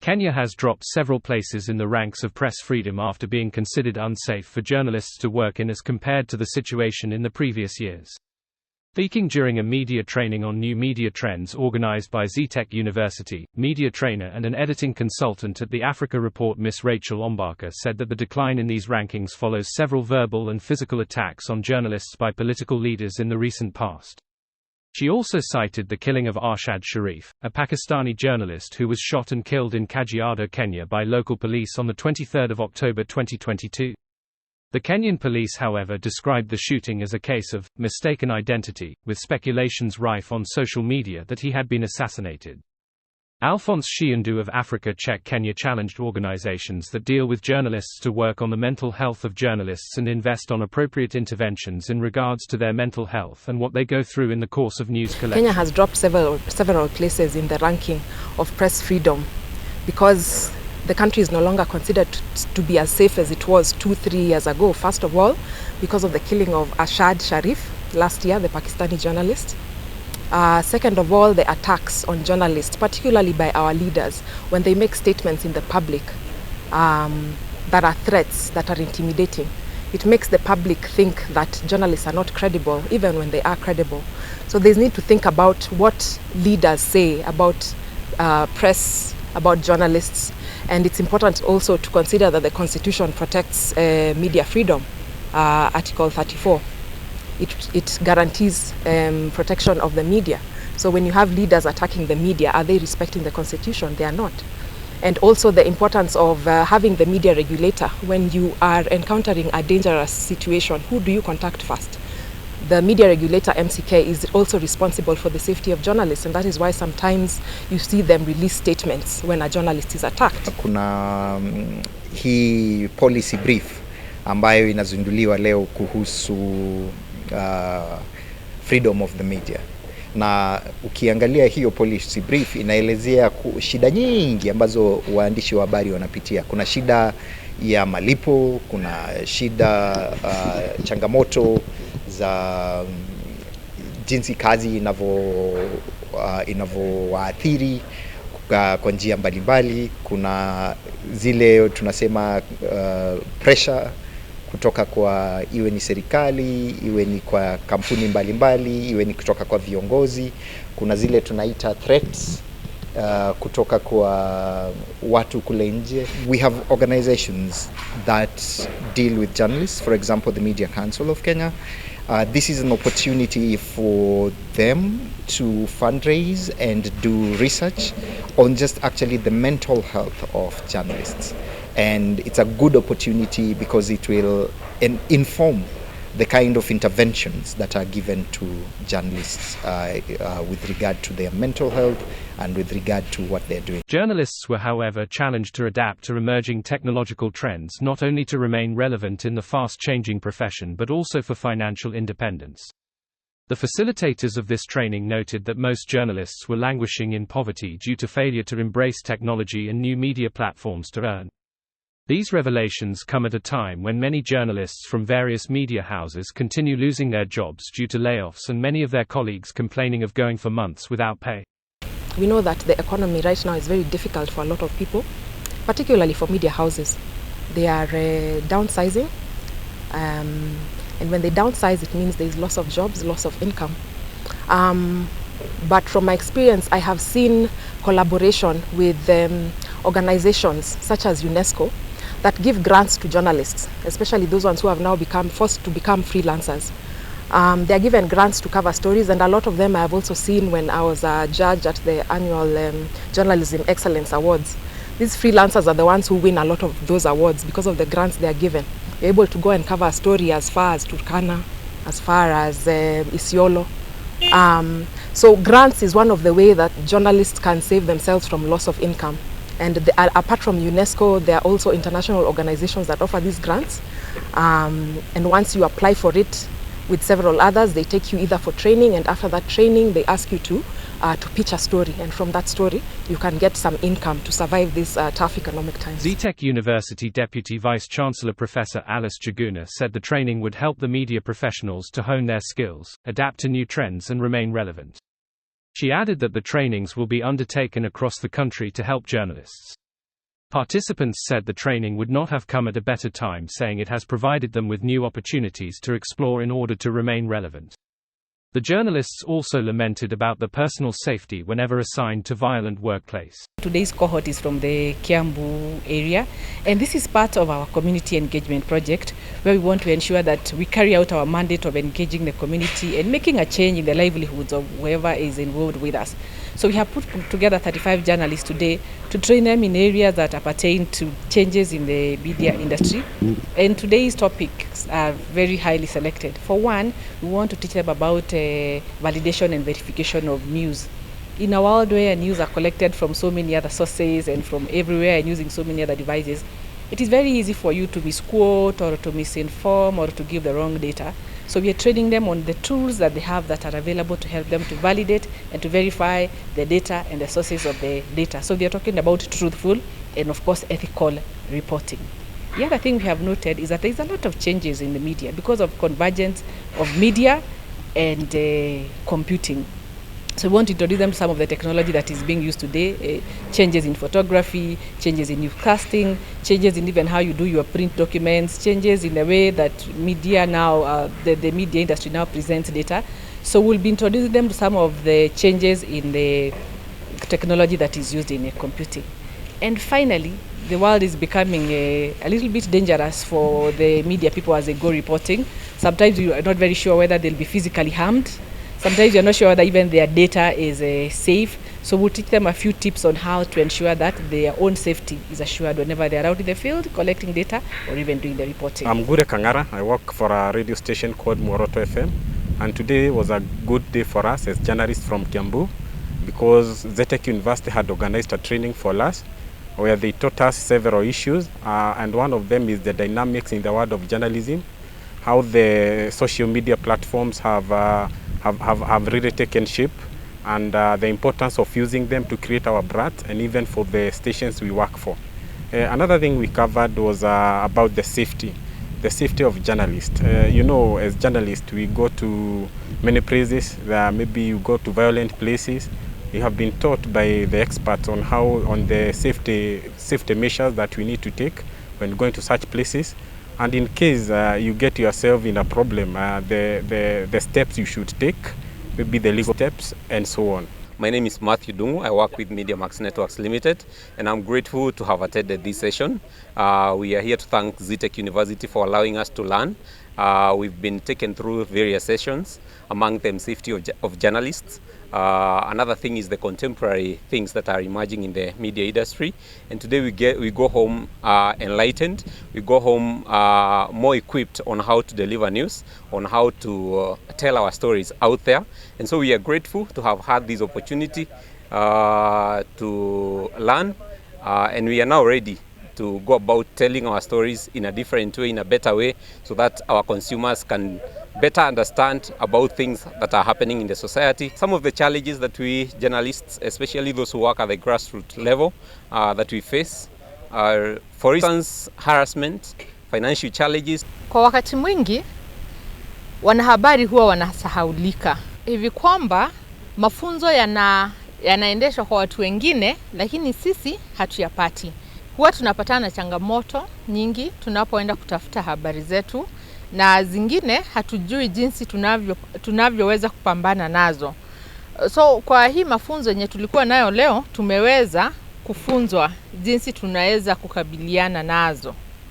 Kenya has dropped several places in the ranks of press freedom after being considered unsafe for journalists to work in as compared to the situation in the previous years. Speaking during a media training on new media trends organized by Zetech University, media trainer and an editing consultant at the Africa Report Ms. Rachael Ombaka said that the decline in these rankings follows several verbal and physical attacks on journalists by political leaders in the recent past. She also cited the killing of Arshad Sharif, a Pakistani journalist who was shot and killed in Kajiado, Kenya by local police on 23 October 2022. The Kenyan police, however, described the shooting as a case of mistaken identity, with speculations rife on social media that he had been assassinated. Alphonce Shiundu of Africa Check Kenya challenged organizations that deal with journalists to work on the mental health of journalists and invest on appropriate interventions in regards to their mental health and what they go through in the course of news collection. Kenya has dropped several places in the ranking of press freedom because the country is no longer considered to be as safe as it was 2-3 years ago. First of all, because of the killing of Arshad Sharif last year, the Pakistani journalist. Second of all, the attacks on journalists, particularly by our leaders, when they make statements in the public that are threats, that are intimidating. It makes the public think that journalists are not credible, even when they are credible. So they need to think about what leaders say about press, about journalists. And it's important also to consider that the Constitution protects media freedom, Article 34. It guarantees protection of the media. So when you have leaders attacking the media, are they respecting the Constitution? They are not. And also the importance of having the media regulator. When you are encountering a dangerous situation, who do you contact first? The media regulator, MCK, is also responsible for the safety of journalists, and that is why sometimes you see them release statements when a journalist is attacked. Kuna hii policy brief ambayo inazinduliwa leo kuhusu freedom of the media. Na ukiangalia hiyo policy brief inaelezea shida nyingi ambazo waandishi wa habari wanapitia. Kuna shida ya malipo, kuna shida changamoto za jinsi kazi inavyoathiri kwa njia mbalimbali. Kuna zile tunasema pressure kutoka kwa iwe ni serikali, iwe ni kwa kampuni mbalimbali, iwe ni kutoka kwa viongozi. Kuna zile tunaita threats kutoka kwa watu kule nje. We have organizations that deal with journalists, for example the Media Council of Kenya. This is an opportunity for them to fundraise and do research on just actually the mental health of journalists. And it's a good opportunity because it will inform the kind of interventions that are given to journalists with regard to their mental health and with regard to what they're doing. Journalists were, however, challenged to adapt to emerging technological trends, not only to remain relevant in the fast-changing profession but also for financial independence. The facilitators of this training noted that most journalists were languishing in poverty due to failure to embrace technology and new media platforms to earn. These revelations come at a time when many journalists from various media houses continue losing their jobs due to layoffs and many of their colleagues complaining of going for months without pay. We know that the economy right now is very difficult for a lot of people, particularly for media houses. They are downsizing, and when they downsize, it means there is loss of jobs, loss of income. But from my experience, I have seen collaboration with organizations such as UNESCO that give grants to journalists, especially those ones who have now become forced to become freelancers. They are given grants to cover stories, and a lot of them I have also seen when I was a judge at the annual Journalism Excellence Awards. These freelancers are the ones who win a lot of those awards because of the grants they are given. You're able to go and cover a story as far as Turkana, as far as Isiolo. So grants is one of the ways that journalists can save themselves from loss of income. And apart from UNESCO, there are also international organizations that offer these grants. And once you apply for it with several others, they take you either for training, and after that training, they ask you to pitch a story. And from that story, you can get some income to survive these tough economic times. Zetech University Deputy Vice-Chancellor Professor Alice Juja said the training would help the media professionals to hone their skills, adapt to new trends and remain relevant. She added that the trainings will be undertaken across the country to help journalists. Participants said the training would not have come at a better time, saying it has provided them with new opportunities to explore in order to remain relevant. The journalists also lamented about the personal safety whenever assigned to violent workplace. Today's cohort is from the Kiambu area, and this is part of our community engagement project, where we want to ensure that we carry out our mandate of engaging the community and making a change in the livelihoods of whoever is involved with us. So we have put together 35 journalists today to train them in areas that pertain to changes in the media industry. And today's topics are very highly selected. For one, we want to teach them about validation and verification of news. In a world where news are collected from so many other sources and from everywhere and using so many other devices, it is very easy for you to misquote or to misinform or to give the wrong data. So we are training them on the tools that they have that are available to help them to validate and to verify the data and the sources of the data. So we are talking about truthful and, of course, ethical reporting. The other thing we have noted is that there is a lot of changes in the media because of convergence of media and computing. So we want to introduce them to some of the technology that is being used today, changes in photography, changes in newscasting, changes in even how you do your print documents, changes in the way that media now, the media industry now presents data. So we'll be introducing them to some of the changes in the technology that is used in computing. And finally, the world is becoming a little bit dangerous for the media people as they go reporting. Sometimes you are not very sure whether they'll be physically harmed. Sometimes you're not sure whether even their data is safe. So we'll teach them a few tips on how to ensure that their own safety is assured whenever they're out in the field collecting data or even doing the reporting. I'm Gure Kangara. I work for a radio station called Moroto FM. And today was a good day for us as journalists from Kiambu because Zetech University had organized a training for us where they taught us several issues. And one of them is the dynamics in the world of journalism, how the social media platforms have really taken shape, and the importance of using them to create our brand and even for the stations we work for. Another thing we covered was about the safety of journalists. You know, as journalists, we go to many places. Maybe you go to violent places. You have been taught by the experts on the safety measures that we need to take when going to such places. And in case you get yourself in a problem, the steps you should take, maybe the legal steps and so on. My name is Matthew Dungu. I work with Media Max Networks Limited, and I'm grateful to have attended this session. We are here to thank Zetech University for allowing us to learn. We've been taken through various sessions, among them safety of journalists. Another thing is the contemporary things that are emerging in the media industry. And today we go home enlightened. We go home more equipped on how to deliver news, on how to tell our stories out there. And so we are grateful to have had this opportunity to learn. And we are now ready to go about telling our stories in a different way, in a better way, so that our consumers can better understand about things that are happening in the society. Some of the challenges that we journalists, especially those who work at the grassroots level, that we face are, for instance, harassment, financial challenges. Kwa wakati mwingi, wanahabari huwa wanasahaulika. Hivi kwamba mafunzo yanaendeshwa kwa watu wengine, lakini sisi hatuyapati. Huwa tunapatana na changamoto nyingi tunapoenda kutafuta habari zetu, na zingine hatujui jinsi tunavyoweza kupambana nazo. So kwa hii mafunzo yenye tulikuwa nayo leo, tumeweza kufunzwa jinsi tunaweza kukabiliana nazo.